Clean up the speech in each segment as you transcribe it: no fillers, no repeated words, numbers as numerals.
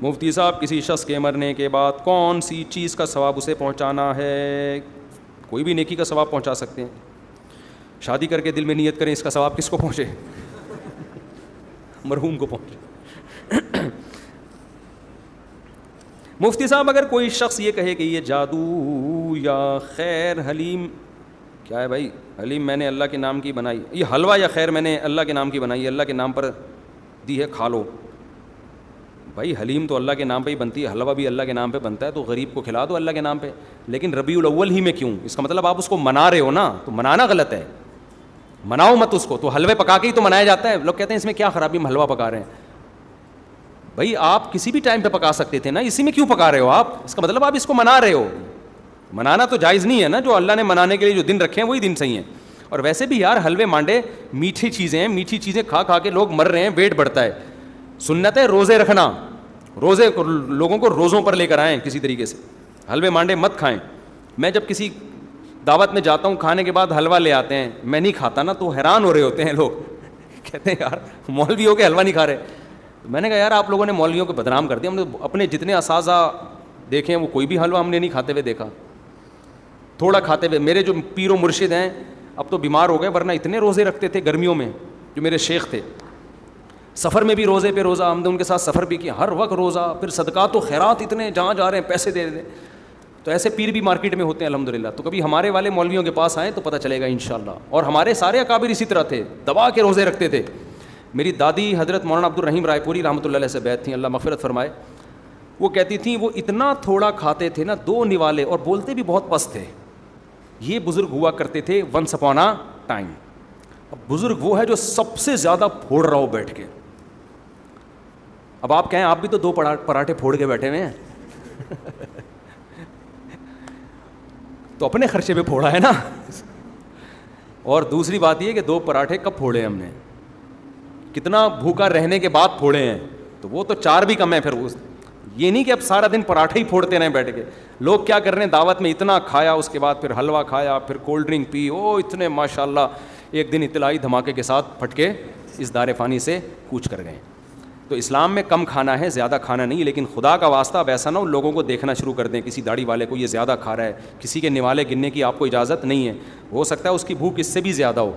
مفتی صاحب کسی شخص کے مرنے کے بعد کون سی چیز کا ثواب اسے پہنچانا ہے؟ کوئی بھی نیکی کا ثواب پہنچا سکتے ہیں. شادی کر کے دل میں نیت کریں اس کا ثواب کس کو پہنچے؟ مرحوم کو پہنچے. مفتی صاحب اگر کوئی شخص یہ کہے کہ یہ جادو یا خیر حلیم، کیا ہے بھائی؟ حلیم میں نے اللہ کے نام کی بنائی، یہ حلوہ یا خیر میں نے اللہ کے نام کی بنائی، اللہ کے نام پر دی ہے، کھا لو. بھائی حلیم تو اللہ کے نام پہ ہی بنتی ہے، حلوہ بھی اللہ کے نام پہ بنتا ہے، تو غریب کو کھلا دو اللہ کے نام پہ. لیکن ربیع الاول ہی میں کیوں؟ اس کا مطلب آپ اس کو منا رہے ہو نا، تو منانا غلط ہے. مناؤ مت اس کو. تو حلوے پکا کے ہی تو منایا جاتا ہے. لوگ کہتے ہیں اس میں کیا خرابی، ہم حلوہ پکا رہے ہیں. بھائی آپ کسی بھی ٹائم پہ پکا سکتے تھے نا، اسی میں کیوں پکا رہے ہو آپ؟ اس کا مطلب آپ اس کو منا رہے ہو. منانا تو جائز نہیں ہے نا، جو اللہ نے منانے کے لیے جو دن رکھے ہیں وہی دن صحیح ہیں. اور ویسے بھی یار حلوے مانڈے میٹھی چیزیں ہیں، میٹھی چیزیں کھا کھا کے لوگ مر رہے ہیں، ویٹ بڑھتا ہے. سنت ہے روزے رکھنا، روزے لوگوں کو روزوں پر لے کر آئیں کسی طریقے سے. حلوے مانڈے مت کھائیں. میں جب کسی دعوت میں جاتا ہوں، کھانے کے بعد حلوہ لے آتے ہیں، میں نہیں کھاتا نا، تو حیران ہو رہے ہوتے ہیں لوگ. کہتے ہیں یار مولوی ہو کے حلوہ نہیں کھا رہے. میں نے کہا یار آپ لوگوں نے مولویوں کو بدنام کر دیا. ہم نے اپنے جتنے اساتذہ دیکھے ہیں وہ کوئی بھی حلوہ ہم نے نہیں کھاتے ہوئے دیکھا، تھوڑا کھاتے ہوئے. میرے جو پیر و مرشد ہیں اب تو بیمار ہو گئے، ورنہ اتنے روزے رکھتے تھے گرمیوں میں. جو میرے شیخ تھے سفر میں بھی روزے پہ روزہ، ہم نے ان کے ساتھ سفر بھی کیا، ہر وقت روزہ. پھر صدقات و خیرات اتنے، جہاں جا رہے ہیں پیسے دے دیں. تو ایسے پیر بھی مارکیٹ میں ہوتے ہیں الحمدللہ. تو کبھی ہمارے والے مولویوں کے پاس آئیں تو پتہ چلے گا انشاءاللہ. اور ہمارے سارے اکابر اسی طرح تھے، دبا کے روزے رکھتے تھے. میری دادی حضرت مولانا عبد الرحیم رائے پوری رحمۃ اللہ علیہ سے بیعت تھیں، اللہ مغفرت فرمائے. وہ کہتی تھیں وہ اتنا تھوڑا کھاتے تھے نا، 2 نوالے، اور بولتے بھی بہت پست تھے. یہ بزرگ ہوا کرتے تھے ونس اپون اے ٹائم. اب بزرگ وہ ہے جو سب سے زیادہ پھوڑ رہا ہو بیٹھ کے. اب آپ کہیں آپ بھی تو 2 پراٹھے پھوڑ کے بیٹھے ہوئے ہیں. تو اپنے خرچے پہ پھوڑا ہے نا. اور دوسری بات یہ کہ 2 پراٹھے کب پھوڑے ہم نے، کتنا بھوکا رہنے کے بعد پھوڑے ہیں. تو وہ تو 4 بھی کم ہے. پھر یہ نہیں کہ اب سارا دن پراٹھے ہی پھوڑتے رہیں بیٹھ کے. لوگ کیا کر رہے ہیں، دعوت میں اتنا کھایا، اس کے بعد پھر حلوہ کھایا، پھر کولڈ ڈرنک پی، اتنے ماشاءاللہ ایک دن اطلاعی دھماکے کے ساتھ پھٹ کے اس دار فانی سے کوچ کر گئے. تو اسلام میں کم کھانا ہے، زیادہ کھانا نہیں. لیکن خدا کا واسطہ اب ایسا نہ ہو لوگوں کو دیکھنا شروع کر دیں، کسی داڑھی والے کو یہ زیادہ کھا رہا ہے، کسی کے نوالے گننے کی آپ کو اجازت نہیں ہے. ہو سکتا ہے اس کی بھوک اس سے بھی زیادہ ہو.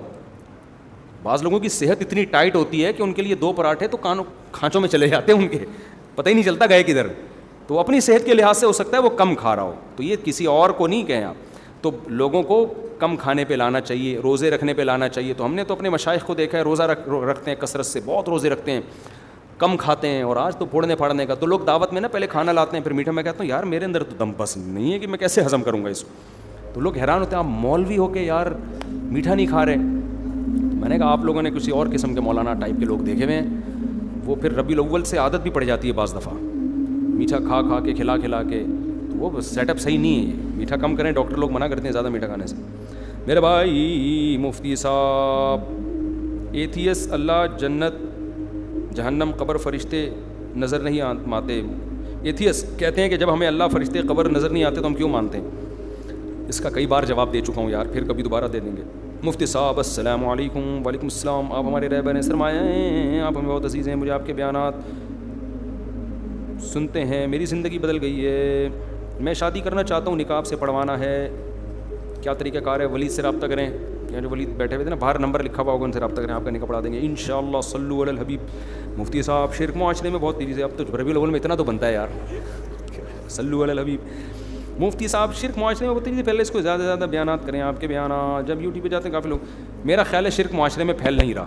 بعض لوگوں کی صحت اتنی ٹائٹ ہوتی ہے کہ ان کے لیے 2 پراٹھے تو کھانچوں میں چلے جاتے ہیں، ان کے پتہ ہی نہیں چلتا گئے کدھر. تو اپنی صحت کے لحاظ سے ہو سکتا ہے وہ کم کھا رہا ہو. تو یہ کسی اور کو نہیں کہیں آپ. تو لوگوں کو کم کھانے پہ لانا چاہیے، روزے رکھنے پہ لانا چاہیے. تو ہم نے تو اپنے مشائخ کو دیکھا ہے روزہ رکھتے ہیں کثرت سے، بہت روزے رکھتے ہیں، کم کھاتے ہیں. اور آج تو پھوڑنے پھاڑنے کا. تو لوگ دعوت میں نا پہلے کھانا لاتے ہیں پھر میٹھا. میں کہتا ہوں یار میرے اندر تو دم بس نہیں ہے کہ میں کیسے ہضم کروں گا اس کو. تو لوگ حیران ہوتے ہیں آپ مولوی ہو کے یار میٹھا نہیں کھا رہے. میں نے کہا آپ لوگوں نے کسی اور قسم کے مولانا ٹائپ کے لوگ دیکھے ہوئے ہیں. وہ پھر ربیع الاول سے عادت بھی پڑ جاتی ہے بعض دفعہ، میٹھا کھا کھا کے کھلا کے. تو وہ سیٹ اپ صحیح نہیں ہے. میٹھا کم کریں، ڈاکٹر لوگ منع کرتے ہیں زیادہ میٹھا کھانے سے. میرے بھائی مفتی صاحب، ایتھیس اللہ جنت جہنم قبر فرشتے نظر نہیں آتے. ایتھیس کہتے ہیں کہ جب ہمیں اللہ فرشتے قبر نظر نہیں آتے تو ہم کیوں مانتے ہیں؟ اس کا کئی بار جواب دے چکا ہوں یار، پھر کبھی دوبارہ دے دیں گے. مفتی صاحب السلام علیکم. وعلیکم السلام. آپ ہمارے رہبر سرمایہ ہیں، آپ ہمیں بہت عزیز ہیں. مجھے آپ کے بیانات سنتے ہیں میری زندگی بدل گئی ہے. میں شادی کرنا چاہتا ہوں، نکاح سے پڑھوانا ہے، کیا طریقہ کار ہے؟ ولید سے رابطہ کریں. یعنی ولید بیٹھے ہوئے تھے نا، باہر نمبر لکھا ہوا ہوگا، ان سے رابطہ کریں، آپ کا نکاح پڑھا دیں گے انشاءاللہ. صلو علی الحبیب. مفتی صاحب شرک معاشرے میں بہت تیزی سے، اب تو ربیع الاول میں اتنا تو بنتا ہے یار، صلو علی الحبیب. مفتی صاحب شرک معاشرے میں بہت تیزی سے پہلے اس کو زیادہ سے زیادہ بیانات کریں. آپ کے بیانات جب یوٹیوب پہ جاتے ہیں کافی لوگ، میرا خیال ہے شرک معاشرے میں پھیل نہیں رہا.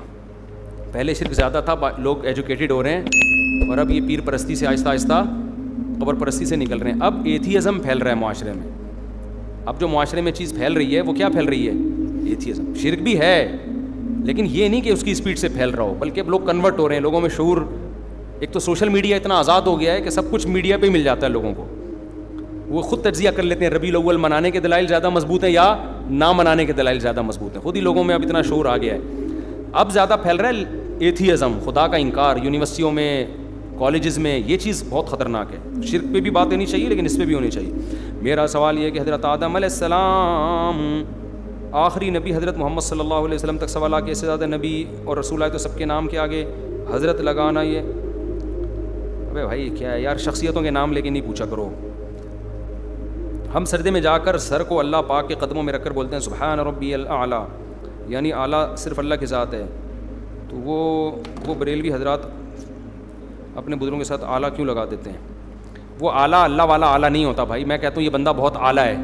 پہلے شرک زیادہ تھا، لوگ ایجوکیٹڈ ہو رہے ہیں، اور اب یہ پیر پرستی سے آہستہ آہستہ قبر پرستی سے نکل رہے ہیں. اب ایتھیزم پھیل رہا ہے معاشرے میں. اب جو معاشرے میں چیز پھیل رہی ہے وہ کیا پھیل رہی ہے؟ ایتھیزم. شرک بھی ہے لیکن یہ نہیں کہ اس کی اسپیڈ سے پھیل رہا ہو، بلکہ اب لوگ کنورٹ ہو رہے ہیں. لوگوں میں شعور، ایک تو سوشل میڈیا اتنا آزاد ہو گیا ہے کہ سب کچھ میڈیا پہ ہی مل جاتا ہے لوگوں کو. وہ خود تجزیہ کر لیتے ہیں ربیع الاول منانے کے دلائل زیادہ مضبوط ہیں یا نہ منانے کے دلائل زیادہ مضبوط ہیں. خود ہی لوگوں میں اب اتنا شعور آ گیا ہے. اب زیادہ پھیل رہا ہے ایتھیزم، خدا کا انکار. یونیورسٹیوں میں، کالجز میں یہ چیز بہت خطرناک ہے. شرک پہ بھی بات ہونی چاہیے لیکن اس پہ بھی ہونی چاہیے. میرا سوال یہ ہے کہ حضرت آدم علیہ السلام آخری نبی، حضرت محمد صلی اللہ علیہ وسلم تک سوال آ کے اس سے زیادہ نبی اور رسول آئے تو سب کے نام کے آگے حضرت لگانا، یہ ابے بھائی کیا ہے یار, شخصیتوں کے نام لے کے نہیں پوچھا کرو. ہم سجدے میں جا کر سر کو اللہ پاک کے قدموں میں رکھ کر بولتے ہیں سبحان ربی الاعلیٰ, یعنی اعلیٰ صرف اللہ کی ذات ہے. تو وہ بریلوی حضرات اپنے بزرگوں کے ساتھ اعلیٰ کیوں لگا دیتے ہیں؟ وہ اعلیٰ اللہ والا اعلیٰ نہیں ہوتا بھائی. میں کہتا ہوں یہ بندہ بہت اعلیٰ ہے,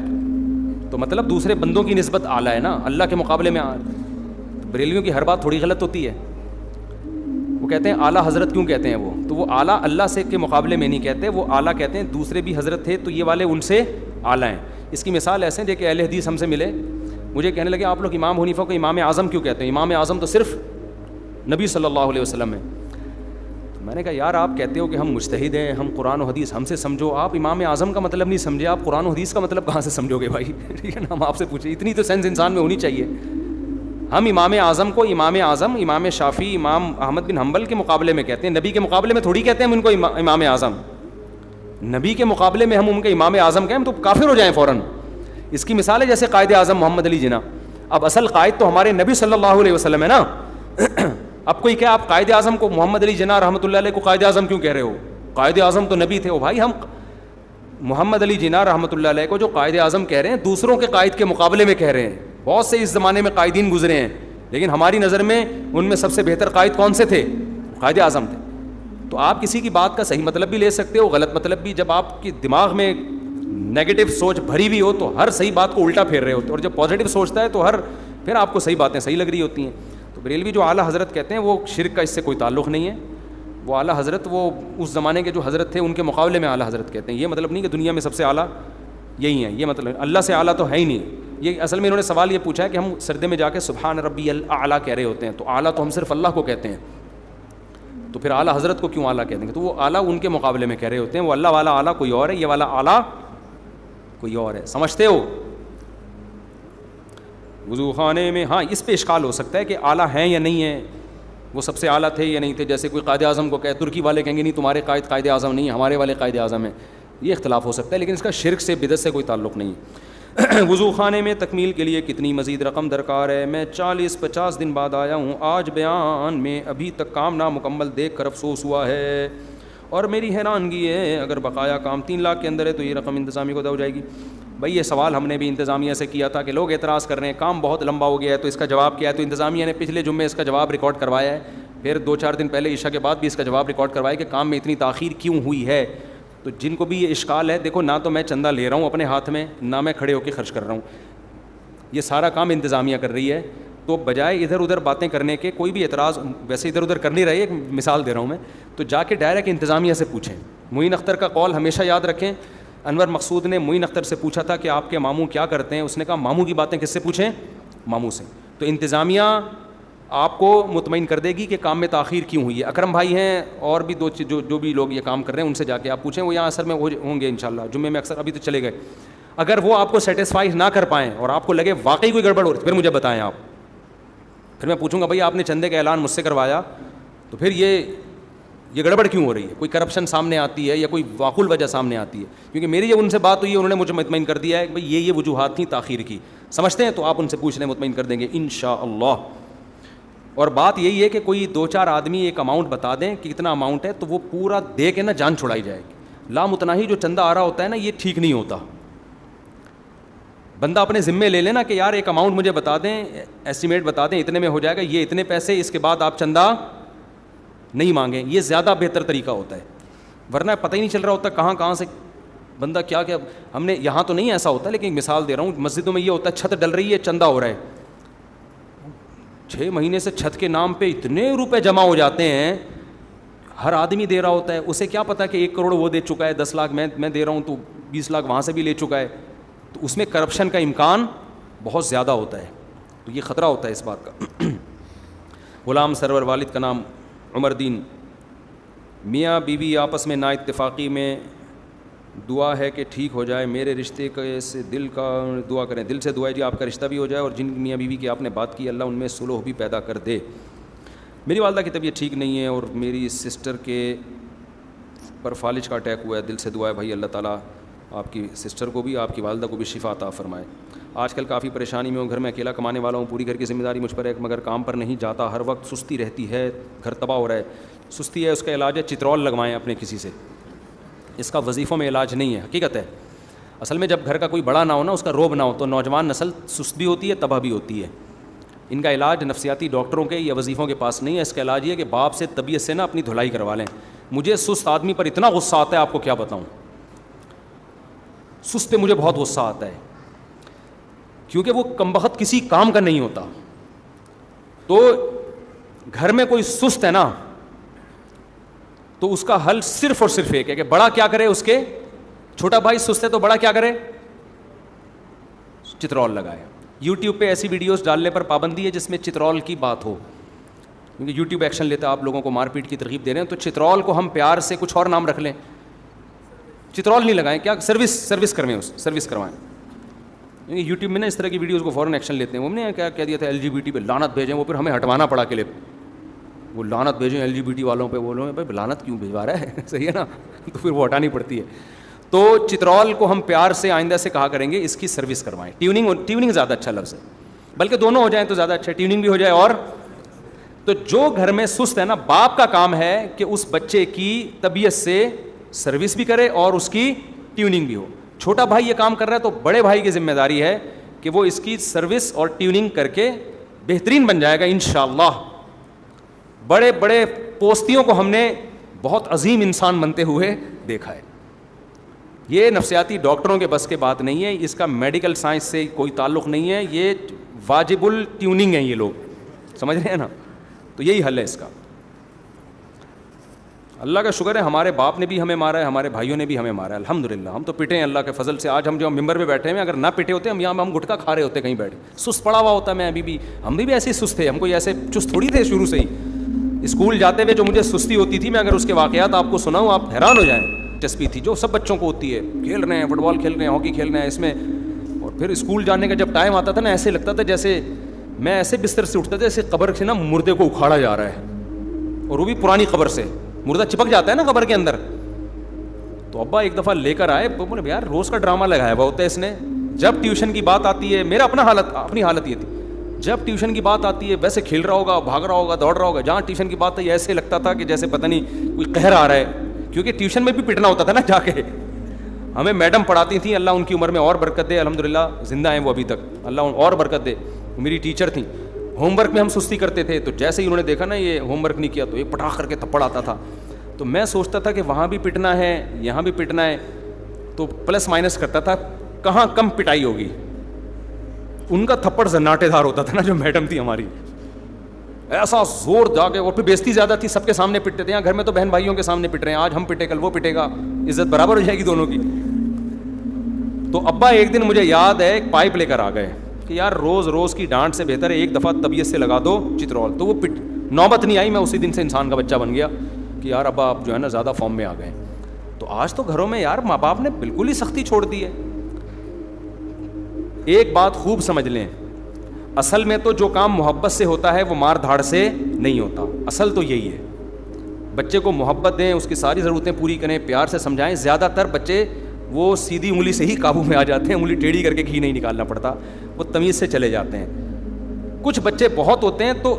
تو مطلب دوسرے بندوں کی نسبت اعلیٰ ہے نا, اللہ کے مقابلے میں. بریلویوں کی ہر بات تھوڑی غلط ہوتی ہے. وہ کہتے ہیں اعلیٰ حضرت کیوں کہتے ہیں وہ, تو وہ اعلیٰ اللہ سے کے مقابلے میں نہیں کہتے, وہ اعلیٰ کہتے ہیں دوسرے بھی حضرت تھے تو یہ والے ان سے اعلیٰ ہیں. اس کی مثال ایسے ہیں کہ اہل حدیث ہم سے ملے, مجھے کہنے لگے آپ لوگ امام حنیفہ کو امام اعظم کیوں کہتے ہیں؟ امام اعظم تو صرف نبی صلی اللہ علیہ وسلم ہے. میں نے کہا یار آپ کہتے ہو کہ ہم مجتہد ہیں, ہم قرآن و حدیث ہم سے سمجھو, آپ امام اعظم کا مطلب نہیں سمجھے, آپ قرآن و حدیث کا مطلب کہاں سے سمجھو گے بھائی؟ ٹھیک ہے نا, ہم آپ سے پوچھیں, اتنی تو سینس انسان میں ہونی چاہیے. ہم امام اعظم کو امام اعظم, امام شافعی, امام احمد بن حنبل کے مقابلے میں کہتے ہیں, نبی کے مقابلے میں تھوڑی کہتے ہیں ہم ان کو امام اعظم. نبی کے مقابلے میں ہم ان کے امام اعظم کہیں تو کافر ہو جائیں فوراً. اس کی مثال ہے جیسے قائد اعظم محمد علی جناح. اب اصل قائد تو ہمارے نبی صلی اللہ علیہ وسلم ہے نا. اب کوئی کیا آپ قائد اعظم کو محمد علی جناح رحمۃ اللہ علیہ کو قائد اعظم کیوں کہہ رہے ہو؟ قائد اعظم تو نبی تھے. او بھائی ہم محمد علی جناح رحمۃ اللہ علیہ کو جو قائد اعظم کہہ رہے ہیں دوسروں کے قائد کے مقابلے میں کہہ رہے ہیں. بہت سے اس زمانے میں قائدین گزرے ہیں, لیکن ہماری نظر میں ان میں سب سے بہتر قائد کون سے تھے؟ قائد اعظم تھے. تو آپ کسی کی بات کا صحیح مطلب بھی لے سکتے ہو, غلط مطلب بھی. جب آپ کی دماغ میں نیگیٹو سوچ بھری ہوئی ہو تو ہر صحیح بات کو الٹا پھیر رہے ہوتے, اور جب پازیٹیو سوچتا ہے تو پھر آپ کو صحیح باتیں صحیح لگ رہی ہوتی ہیں. تو بریلوی جو اعلیٰ حضرت کہتے ہیں وہ شرک کا اس سے کوئی تعلق نہیں ہے. وہ اعلیٰ حضرت وہ اس زمانے کے جو حضرت تھے ان کے مقابلے میں اعلیٰ حضرت کہتے ہیں. یہ مطلب نہیں کہ دنیا میں سب سے اعلیٰ یہی ہیں, یہ مطلب اللہ سے اعلیٰ تو ہے ہی نہیں. یہ اصل میں انہوں نے سوال یہ پوچھا ہے کہ ہم سردے میں جا کے سبحان ربی الاعلیٰ کہہ رہے ہوتے ہیں, تو اعلیٰ تو ہم صرف اللہ کو کہتے ہیں, تو پھر اعلیٰ حضرت کو کیوں اعلیٰ کہتے ہیں؟ تو وہ اعلیٰ ان کے مقابلے میں کہہ رہے ہوتے ہیں. وہ اللہ والا اعلیٰ کوئی اور ہے, یہ والا اعلیٰ کوئی اور ہے. سمجھتے ہو؟ وضو خانے میں ہاں اس پہ اشکال ہو سکتا ہے کہ اعلیٰ ہیں یا نہیں ہیں, وہ سب سے اعلیٰ تھے یا نہیں تھے. جیسے کوئی قائد اعظم کو کہے, ترکی والے کہیں گے نہیں تمہارے قائد اعظم نہیں, ہمارے والے قائد اعظم ہیں. یہ اختلاف ہو سکتا ہے, لیکن اس کا شرک سے بدعت سے کوئی تعلق نہیں. وضو خانے میں تکمیل کے لیے کتنی مزید رقم درکار ہے؟ میں 40-50 دن بعد آیا ہوں, آج بیان میں ابھی تک کام نامکمل دیکھ کر افسوس ہوا ہے, اور میری حیرانگی ہے اگر بقایا کام 3 لاکھ کے اندر ہے تو یہ رقم انتظامیہ کو ادا ہو جائے گی. بھائی یہ سوال ہم نے بھی انتظامیہ سے کیا تھا کہ لوگ اعتراض کر رہے ہیں کام بہت لمبا ہو گیا ہے, تو اس کا جواب کیا ہے؟ تو انتظامیہ نے پچھلے جمعے اس کا جواب ریکارڈ کروایا ہے, پھر 2-4 دن پہلے عشاء کے بعد بھی اس کا جواب ریکارڈ کروایا کہ کام میں اتنی تاخیر کیوں ہوئی ہے. تو جن کو بھی یہ اشکال ہے, دیکھو نہ تو میں چندہ لے رہا ہوں اپنے ہاتھ میں, نہ میں کھڑے ہو کے خرچ کر رہا ہوں, یہ سارا کام انتظامیہ کر رہی ہے. تو بجائے ادھر ادھر باتیں کرنے کے, کوئی بھی اعتراض ویسے ادھر ادھر کر نہیں رہی, ایک مثال دے رہا ہوں میں, تو جا کے ڈائریکٹ انتظامیہ سے پوچھیں. معین اختر کا قول ہمیشہ یاد رکھیں. انور مقصود نے معین اختر سے پوچھا تھا کہ آپ کے ماموں کیا کرتے ہیں, اس نے کہا ماموں کی باتیں کس سے پوچھیں؟ ماموں سے. تو انتظامیہ آپ کو مطمئن کر دے گی کہ کام میں تاخیر کیوں ہوئی ہے. اکرم بھائی ہیں اور بھی جو بھی لوگ یہ کام کر رہے ہیں ان سے جا کے آپ پوچھیں, وہ یہاں اثر میں ہوں گے انشاءاللہ, جمعے میں اکثر ابھی تو چلے گئے. اگر وہ آپ کو سیٹسفائی نہ کر پائیں اور آپ کو لگے واقعی کوئی گڑبڑ ہو رہی, پھر مجھے بتائیں آپ, پھر میں پوچھوں گا بھائی آپ نے چندے کا اعلان مجھ سے کروایا, تو پھر یہ گڑبڑ کیوں ہو رہی ہے؟ کوئی کرپشن سامنے آتی ہے یا کوئی واقعی وجہ سامنے آتی ہے؟ کیونکہ میری جب ان سے بات ہوئی ہے انہوں نے مجھے مطمئن کر دیا ہے کہ بھائی یہ وجوہات تھیں تاخیر کی. سمجھتے ہیں؟ تو آپ ان سے پوچھ لیں, مطمئن کر دیں گے انشاءاللہ. اور بات یہی ہے کہ کوئی 2-4 آدمی ایک اماؤنٹ بتا دیں کہ کتنا اماؤنٹ ہے, تو وہ پورا دے کے نا جان چھڑائی جائے گی. لامتناہی جو چندہ آ رہا ہوتا ہے نا, یہ ٹھیک نہیں ہوتا. بندہ اپنے ذمے لے لینا کہ یار ایک اماؤنٹ مجھے بتا دیں, ایسٹیمیٹ بتا دیں اتنے میں ہو جائے گا, یہ اتنے پیسے, اس کے بعد آپ چندہ نہیں مانگیں. یہ زیادہ بہتر طریقہ ہوتا ہے, ورنہ پتہ ہی نہیں چل رہا ہوتا کہاں سے بندہ کیا. ہم نے یہاں تو نہیں ایسا ہوتا, لیکن مثال دے رہا ہوں, مسجدوں میں یہ ہوتا ہے چھت ڈل رہی ہے, چندہ ہو رہا ہے, 6 مہینے سے چھت کے نام پہ اتنے روپے جمع ہو جاتے ہیں, ہر آدمی دے رہا ہوتا ہے. اسے کیا پتا کہ 1 کروڑ وہ دے چکا ہے, 10 لاکھ میں دے رہا ہوں, تو 20 لاکھ وہاں سے بھی لے چکا ہے. تو اس میں کرپشن کا امکان بہت زیادہ ہوتا ہے, تو یہ خطرہ ہوتا ہے اس بات کا. غلام سرور, والد کا نام عمر دین. میاں بیوی آپس میں نا اتفاقی میں, دعا ہے کہ ٹھیک ہو جائے میرے رشتے سے, دل کا دعا کریں, دل سے دعا ہے جی آپ کا رشتہ بھی ہو جائے, اور جن میاں بیوی کی آپ نے بات کی اللہ ان میں صلح بھی پیدا کر دے. میری والدہ کی طبیعت ٹھیک نہیں ہے اور میری سسٹر کے پر فالج کا اٹیک ہوا ہے, دل سے دعا ہے بھائی اللہ تعالیٰ آپ کی سسٹر کو بھی آپ کی والدہ کو بھی شفا عطا فرمائے. آج کل کافی پریشانی میں ہوں, گھر میں اکیلا کمانے والا ہوں, پوری گھر کی ذمہ داری مجھ پر ہے, مگر کام پر نہیں جاتا, ہر وقت سستی رہتی ہے, گھر تباہ ہو رہا ہے. سستی ہے, اس کا علاج ہے چترول لگوائیں اپنے کسی سے. اس کا وظیفوں میں علاج نہیں ہے, حقیقت ہے. اصل میں جب گھر کا کوئی بڑا نہ ہو نا, اس کا روب نہ ہو, تو نوجوان نسل سست بھی ہوتی ہے, تباہ بھی ہوتی ہے. ان کا علاج نفسیاتی ڈاکٹروں کے یا وظیفوں کے پاس نہیں ہے. اس کا علاج یہ ہے کہ باپ سے طبیعت سے نا اپنی دھلائی کروا لیں. مجھے سست آدمی پر اتنا غصہ آتا ہے, آپ کو کیا بتاؤں. سست پہ مجھے بہت غصہ آتا ہے, کیونکہ وہ کمبخت کسی کام کا نہیں ہوتا. تو گھر میں کوئی سست ہے نا, تو اس کا حل صرف اور صرف ایک ہے کہ بڑا کیا کرے, اس کے چھوٹا بھائی سست ہے تو بڑا کیا کرے, چترول لگائے. یوٹیوب پہ ایسی ویڈیوز ڈالنے پر پابندی ہے جس میں چترول کی بات ہو, کیونکہ یوٹیوب ایکشن لیتا ہے, آپ لوگوں کو مار پیٹ کی ترغیب دے رہے ہیں. تو چترول کو ہم پیار سے کچھ اور نام رکھ لیں, چترول نہیں لگائیں, کیا سروس کروائیں, سروس کروائیں. یوٹیوب میں نا اس طرح کی ویڈیوز کو فوراً ایکشن لیتے ہیں. وہ نے کیا کہہ دیا تھا, LGBT پہ لعنت بھیجیں, وہ پھر ہمیں ہٹوانا پڑا کے لیے, وہ لعنت بھیجیں LGBT والوں پہ. وہ لوگ بھائی لعنت کیوں بھیجوا رہا ہے, صحیح ہے نا, تو پھر وہ ہٹانی پڑتی ہے. تو چترول کو ہم پیار سے آئندہ سے کہا کریں گے اس کی سروس کروائیں. ٹیوننگ زیادہ اچھا لفظ ہے, بلکہ دونوں ہو جائیں تو زیادہ اچھا, ٹیوننگ بھی ہو جائے. اور تو جو گھر میں سست ہے نا, باپ کا کام ہے کہ اس بچے کی طبیعت سے سروس بھی کرے اور اس کی ٹیوننگ بھی ہو. چھوٹا بھائی یہ کام کر رہا ہے تو بڑے بھائی کی ذمہ داری ہے کہ وہ اس کی سروس اور ٹیوننگ کر کے بہترین بن جائے گا انشاءاللہ. بڑے بڑے پوستیوں کو ہم نے بہت عظیم انسان بنتے ہوئے دیکھا ہے. یہ نفسیاتی ڈاکٹروں کے بس کے بات نہیں ہے, اس کا میڈیکل سائنس سے کوئی تعلق نہیں ہے, یہ واجب الٹیوننگ ہے, یہ لوگ سمجھ رہے ہیں نا. تو یہی حل ہے اس کا. اللہ کا شکر ہے, ہمارے باپ نے بھی ہمیں مارا ہے, ہمارے بھائیوں نے بھی ہمیں مارا ہے, الحمدللہ. ہم تو پٹے ہیں اللہ کے فضل سے. آج ہم جو ممبر پہ بیٹھے ہیں, اگر نہ پٹے ہوتے ہم یہاں ہم گٹکا کھا رہے ہوتے کہیں بیٹھے, سست پڑا ہوا ہوتا. میں ابھی بھی, ہم بھی ایسے ہی سست تھے, ہم کوئی ایسے چست تھوڑی تھے شروع سے ہی. اسکول جاتے ہوئے جو مجھے سستی ہوتی تھی, میں اگر اس کے واقعات آپ کو سناؤں آپ حیران ہو جائیں. دلچسپی تھی جو سب بچوں کو ہوتی ہے, کھیل رہے ہیں, فٹ بال کھیل رہے ہیں, ہاکی کھیل رہے ہیں اس میں. اور پھر اسکول جانے کا جب ٹائم آتا تھا نا, ایسے لگتا تھا جیسے میں ایسے بستر سے اٹھتا تھا جیسے قبر سے نا مردے کو اکھاڑا جا رہا ہے, اور وہ بھی پرانی قبر سے. مردہ چپک جاتا ہے نا قبر کے اندر. تو ابا ایک دفعہ لے کر آئے, بولے یار روز کا ڈرامہ لگایا ہوا ہوتا ہے اس نے. جب ٹیوشن کی بات آتی ہے, میرا اپنی حالت یہ تھی, جب ٹیوشن کی بات آتی ہے ویسے کھیل رہا ہوگا, بھاگ رہا ہوگا, دوڑ رہا ہوگا. جہاں ٹیوشن کی بات آئی ایسے لگتا تھا کہ جیسے پتہ نہیں کوئی قہر آ رہا ہے, کیونکہ ٹیوشن میں بھی پٹنا ہوتا تھا نا جا کے. ہمیں میڈم پڑھاتی تھیں, اللہ ان کی عمر میں اور برکت دے, الحمدللہ زندہ ہیں وہ ابھی تک, اللہ اور برکت دے. میری ٹیچر تھیں. ہوم ورک میں ہم سستی کرتے تھے, تو جیسے ہی انہوں نے دیکھا نا یہ ہوم ورک نہیں کیا, تو ایک پٹاخ کر کے تھپڑ آتا تھا. تو میں سوچتا تھا کہ وہاں بھی پٹنا ہے, یہاں بھی پٹنا ہے, تو پلس مائنس کرتا تھا کہاں کم پٹائی ہوگی. ان کا تھپڑ زناٹے دار ہوتا تھا نا جو میڈم تھی ہماری, ایسا زور جا کے, اور پھر بیزتی زیادہ تھی, سب کے سامنے پٹتے تھے. یہاں گھر میں تو بہن بھائیوں کے سامنے پٹ رہے ہیں, آج ہم پٹے کل وہ پٹے گا, عزت برابر ہو جائے گی دونوں کی. تو ابا ایک دن مجھے یاد ہے ایک پائپ لے کر آ گئے کہ یار روز کی ڈانٹ سے بہتر ہے ایک دفعہ طبیعت سے لگا دو چترول. تو وہ نوبت نہیں آئی, میں اسی دن سے انسان کا بچہ بن گیا کہ یار ابا آپ جو ہے نا زیادہ فارم میں آ گئے. تو آج تو گھروں میں یار ماں باپ نے بالکل ہی سختی چھوڑ دی ہے. ایک بات خوب سمجھ لیں, اصل میں تو جو کام محبت سے ہوتا ہے وہ مار دھاڑ سے نہیں ہوتا. اصل تو یہی ہے, بچے کو محبت دیں, اس کی ساری ضرورتیں پوری کریں, پیار سے سمجھائیں. زیادہ تر بچے وہ سیدھی انگلی سے ہی قابو میں آ جاتے ہیں, انگلی ٹیڑھی کر کے گھی نہیں نکالنا پڑتا, وہ تمیز سے چلے جاتے ہیں. کچھ بچے بہت ہوتے ہیں تو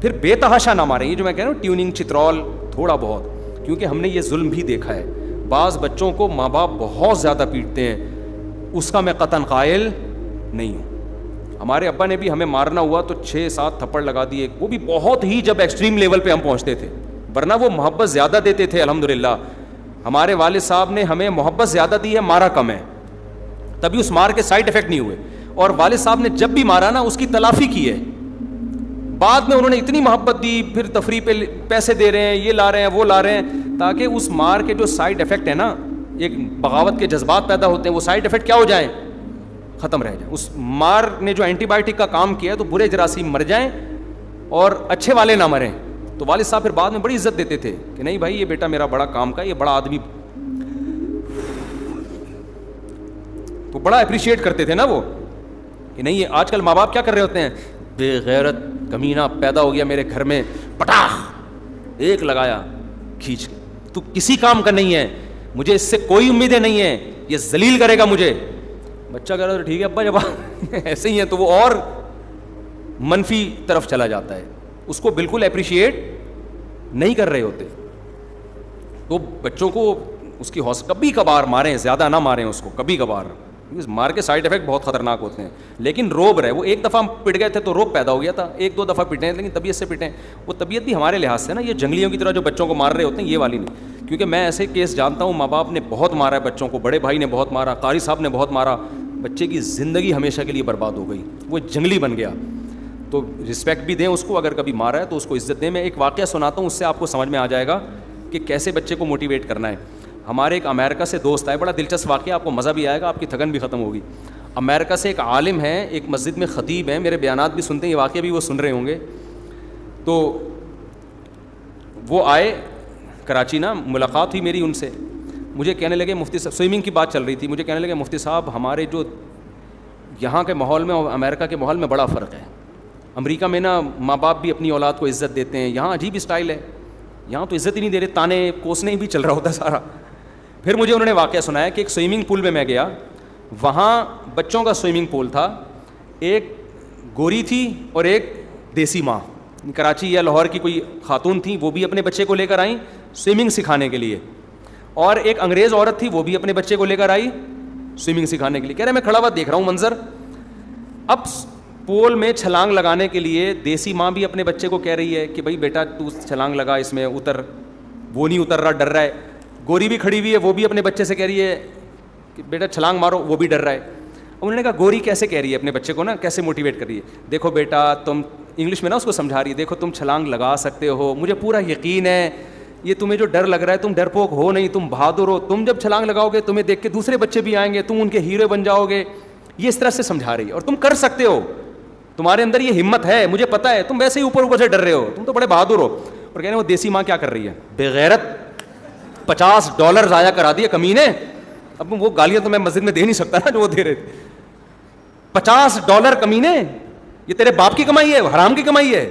پھر بے تحاشا نہ ماریں. یہ جو میں کہہ رہا ہوں ٹیوننگ چترول تھوڑا بہت, کیونکہ ہم نے یہ ظلم بھی دیکھا ہے. بعض بچوں کو ماں باپ بہت زیادہ پیٹتے ہیں, اس کا میں قطعاً قائل نہیں ہوں. ہمارے ابا نے بھی ہمیں مارنا ہوا تو 6-7 تھپڑ لگا دیے, وہ بھی بہت ہی جب ایکسٹریم لیول پہ ہم پہنچتے تھے, ورنہ وہ محبت زیادہ دیتے تھے. الحمدللہ ہمارے والد صاحب نے ہمیں محبت زیادہ دی ہے, مارا کم ہے, تبھی اس مار کے سائڈ افیکٹ نہیں ہوئے. اور والد صاحب نے جب بھی مارا نا اس کی تلافی کی ہے. بعد میں انہوں نے اتنی محبت دی, پھر تفریح پہ پیسے دے رہے ہیں, یہ لا رہے ہیں وہ لا رہے ہیں, تاکہ اس مار کے جو سائڈ افیکٹ ہے نا, ایک بغاوت کے جذبات پیدا ہوتے ہیں, وہ سائڈ افیکٹ کیا ہو جائیں, ختم رہ جائیں. اس مار نے جو اینٹی بائیوٹک کا کام کیا ہے تو برے جراثیم مر جائیں اور اچھے والے نہ مریں. تو والد صاحب پھر بعد میں بڑی عزت دیتے تھے کہ نہیں بھائی یہ بیٹا میرا بڑا کام کا, یہ بڑا آدمی, تو بڑا اپریشیٹ کرتے تھے نا وہ کہ نہیں. یہ آج کل ماں باپ کیا کر رہے ہوتے ہیں, بے غیرت کمینہ پیدا ہو گیا میرے گھر میں, پٹاخ ایک لگایا کھینچ کے, تو کسی کام کا نہیں ہے, مجھے اس سے کوئی امیدیں نہیں ہیں, یہ ذلیل کرے گا مجھے. بچہ کہہ رہا ہے ٹھیک ہے ابا جب ایسے ہی ہیں تو وہ اور منفی طرف چلا جاتا ہے, اس کو بالکل اپریشیٹ نہیں کر رہے ہوتے. تو بچوں کو اس کی کبھی کبھار ماریں, زیادہ نہ ماریں اس کو, کبھی کبھار. مار کے سائڈ افیکٹ بہت خطرناک ہوتے ہیں, لیکن روب رہے. وہ ایک دفعہ پٹ گئے تھے تو روب پیدا ہو گیا تھا, ایک دو دفعہ پٹے ہیں لیکن طبیعت سے پٹیں. وہ طبیعت بھی ہمارے لحاظ سے نا, یہ جنگلیوں کی طرح جو بچوں کو مار رہے ہوتے ہیں یہ والی نہیں. کیونکہ میں ایسے کیس جانتا ہوں, ماں باپ نے بہت مارا ہے بچوں کو, بڑے بھائی نے بہت مارا, قاری صاحب نے بہت مارا, بچے کی زندگی ہمیشہ کے لیے برباد ہو گئی, وہ جنگلی بن گیا. تو رسپیکٹ بھی دیں اس کو, اگر کبھی مارا ہے تو اس کو عزت دیں. میں ایک واقعہ سناتا ہوں, اس سے آپ کو سمجھ میں آ جائے گا کہ کیسے بچے کو موٹیویٹ کرنا ہے. ہمارے ایک امریکہ سے دوست آئے, بڑا دلچسپ واقعہ, آپ کو مزہ بھی آئے گا, آپ کی تھکن بھی ختم ہوگی. امریکہ سے ایک عالم ہے, ایک مسجد میں خطیب ہیں, میرے بیانات بھی سنتے ہیں, یہ واقعہ بھی وہ سن رہے ہوں گے. تو وہ آئے کراچی نا, ملاقات ہوئی میری ان سے. مجھے کہنے لگے مفتی صاحب, سوئمنگ کی بات چل رہی تھی, مجھے کہنے لگے مفتی صاحب ہمارے جو یہاں کے ماحول میں اور امریکہ کے ماحول میں بڑا فرق ہے. امریکہ میں نا ماں باپ بھی اپنی اولاد کو عزت دیتے ہیں, یہاں عجیب اسٹائل ہے, یہاں تو عزت ہی نہیں دے رہے, تانے کوسنے ہی بھی چل رہا ہوتا ہے سارا. پھر مجھے انہوں نے واقعہ سنایا کہ ایک سوئمنگ پول میں میں گیا, وہاں بچوں کا سوئمنگ پول تھا, ایک گوری تھی اور ایک دیسی ماں, کراچی یا لاہور کی کوئی خاتون تھی, وہ بھی اپنے بچے کو لے کر آئیں سوئمنگ سکھانے کے لیے, اور ایک انگریز عورت تھی, وہ بھی اپنے بچے کو لے کر آئی سوئمنگ سکھانے کے لیے. کہہ رہے میں کھڑا ہوا دیکھ رہا ہوں منظر. اب پول میں چھلانگ لگانے کے لیے دیسی ماں بھی اپنے بچے کو کہہ رہی ہے کہ بھائی بیٹا تو چھلانگ لگا, اس میں اتر, وہ نہیں اتر رہا, ڈر رہا ہے. گوری بھی کھڑی ہوئی ہے, وہ بھی اپنے بچے سے کہہ رہی ہے کہ بیٹا چھلانگ مارو, وہ بھی ڈر رہا ہے. انہوں نے کہا گوری کیسے کہہ رہی ہے اپنے بچے کو نا, کیسے موٹیویٹ کر رہی ہے, دیکھو بیٹا تم, انگلش میں نا اس کو سمجھا رہی ہے, دیکھو تم چھلانگ لگا سکتے ہو, مجھے پورا یقین ہے, یہ تمہیں جو ڈر لگ رہا ہے تم ڈرپوک ہو نہیں, تم بہادر ہو, تم جب چھلانگ لگاؤ گے تمہیں دیکھ کے دوسرے بچے بھی آئیں گے, تم ان کے ہیرو بن جاؤ گے. یہ اس طرح سے سمجھا رہی ہے, اور تم کر سکتے ہو, تمہارے اندر یہ ہمت ہے, مجھے پتا ہے, تم ویسے ہی اوپر اوپر سے ڈر رہے ہو, تم تو بڑے بہادر ہو. اور کہنے وہ دیسی ماں کیا کر رہی ہے, بے غیرت, $50 ضائع کرا دیے کمینے. اب وہ گالیاں تو میں مسجد میں دے نہیں سکتا نا جو وہ دے رہے تھے. $50 کمینے, یہ تیرے باپ کی کمائی ہے, حرام کی کمائی ہے.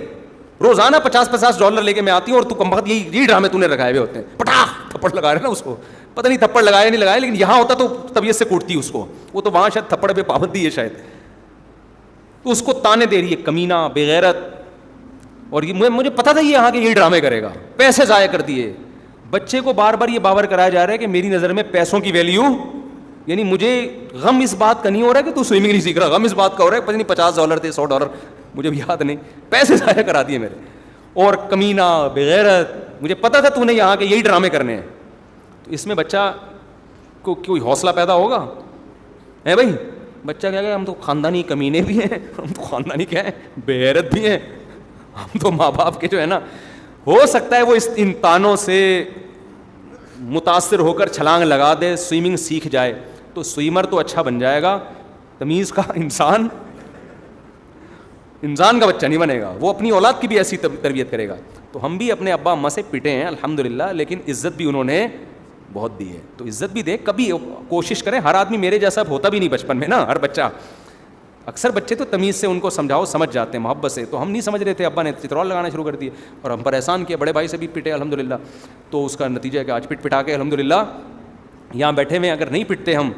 روزانہ $50 لے کے میں آتی ہوں, اور تو کم وقت یہی ڈرامے تو نے لگائے ہوئے ہوتے ہیں. پٹاخ تھپڑ لگا رہے نا اس کو, پتہ نہیں تھپڑ لگائے نہیں لگائے, لیکن یہاں ہوتا تو طبیعت سے کوٹتی اس کو, وہ تو وہاں شاید تھپڑ پہ پابندی ہے شاید. تو اس کو تانے دے رہی ہے, کمینہ, بے غیرت. اور یہ مجھے پتا تھا یہ یہاں کے یہی ڈرامے کرے گا, پیسے ضائع کر دیے. بچے کو بار بار یہ باور کرایا جا رہا ہے کہ میری نظر میں پیسوں کی ویلیو, یعنی مجھے غم اس بات کا نہیں ہو رہا ہے کہ تو سوئمنگ نہیں سیکھ رہا, غم اس بات کا ہو رہا ہے پتہ نہیں $50 تھے, $100, مجھے بھی یاد نہیں, پیسے ضائع کرا دیے میرے. اور کمینہ, بے غیرت, مجھے پتا تھا تو نے یہاں کے یہی ڈرامے کرنے ہیں. تو اس میں بچہ کو کوئی حوصلہ پیدا ہوگا ہے بھائی. بچہ کیا کہ ہم تو خاندانی کمینے بھی ہیں, ہم تو خاندانی کیا ہیں, بے غیرت بھی ہیں, ہم تو ماں باپ کے جو ہے نا, ہو سکتا ہے وہ ان تانوں سے متاثر ہو کر چھلانگ لگا دے, سوئمنگ سیکھ جائے, تو سوئمر تو اچھا بن جائے گا, تمیز کا انسان کا بچہ نہیں بنے گا. وہ اپنی اولاد کی بھی ایسی تربیت کرے گا. تو ہم بھی اپنے ابا اماں سے پٹے ہیں الحمدللہ, لیکن عزت بھی انہوں نے بہت دی ہے, تو عزت بھی دیں. کبھی کوشش کریں, ہر آدمی میرے جیسا ہوتا بھی نہیں بچپن میں نا, ہر بچہ, اکثر بچے تو تمیز سے ان کو سمجھاؤ سمجھ جاتے ہیں, محبت سے. تو ہم نہیں سمجھ رہے تھے, ابا نے چترول لگانا شروع کر دیے اور ہم پر احسان کیا, بڑے بھائی سے بھی پٹے الحمدللہ. تو اس کا نتیجہ ہے کہ آج پٹا کے الحمدللہ یہاں بیٹھے ہوئے. اگر نہیں پٹتے ہم,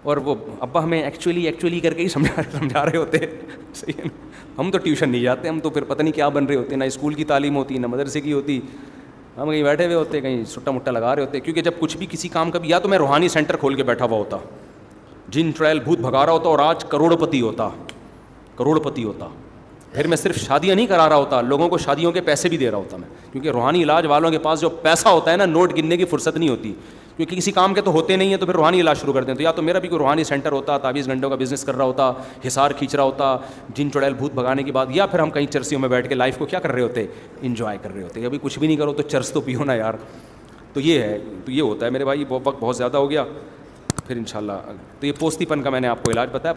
اور وہ ابا ہمیں ایکچولی کر کے ہی سمجھا رہے ہوتے, صحیح ہے نا. ہم تو ٹیوشن نہیں جاتے, ہم تو پھر پتہ نہیں کیا بن رہے ہوتے, نہ اسکول کی تعلیم ہوتی نہ مدرسے کی ہوتی, ہم کہیں بیٹھے ہوئے ہوتے, کہیں سٹا مٹا لگا رہے ہوتے. کیونکہ جب کچھ بھی کسی کام کا بھی, یا تو میں روحانی سینٹر کھول کے بیٹھا ہوا ہوتا, جن ٹرائل بھوت بھگا رہا ہوتا, اور آج کروڑ پتی ہوتا. پھر میں صرف شادیاں نہیں کرا رہا ہوتا, لوگوں کو شادیوں کے پیسے بھی دے رہا ہوتا میں. کیونکہ روحانی علاج والوں کے پاس جو پیسہ ہوتا ہے نا, نوٹ گننے کی فرصت نہیں ہوتی, کیونکہ کسی کام کے تو ہوتے نہیں ہیں, تو پھر روحانی علاج شروع کرتے ہیں. تو یا تو میرا بھی کوئی روحانی سینٹر ہوتا, 23 گھنٹوں کا بزنس کر رہا ہوتا, حصار کھینچ رہا ہوتا جن چڑیل بھوت بھگانے کی بات, یا پھر ہم کہیں چرسیوں میں بیٹھ کے لائف کو کیا کر رہے ہوتے, انجوائے کر رہے ہوتے. ابھی کچھ بھی نہیں کرو تو چرس تو پیو نا یار. تو یہ ہے, تو یہ ہوتا ہے میرے بھائی. وقت بہت زیادہ ہو گیا, پھر انشاءاللہ. تو یہ پوستی پن کا میں نے آپ کو علاج بتایا.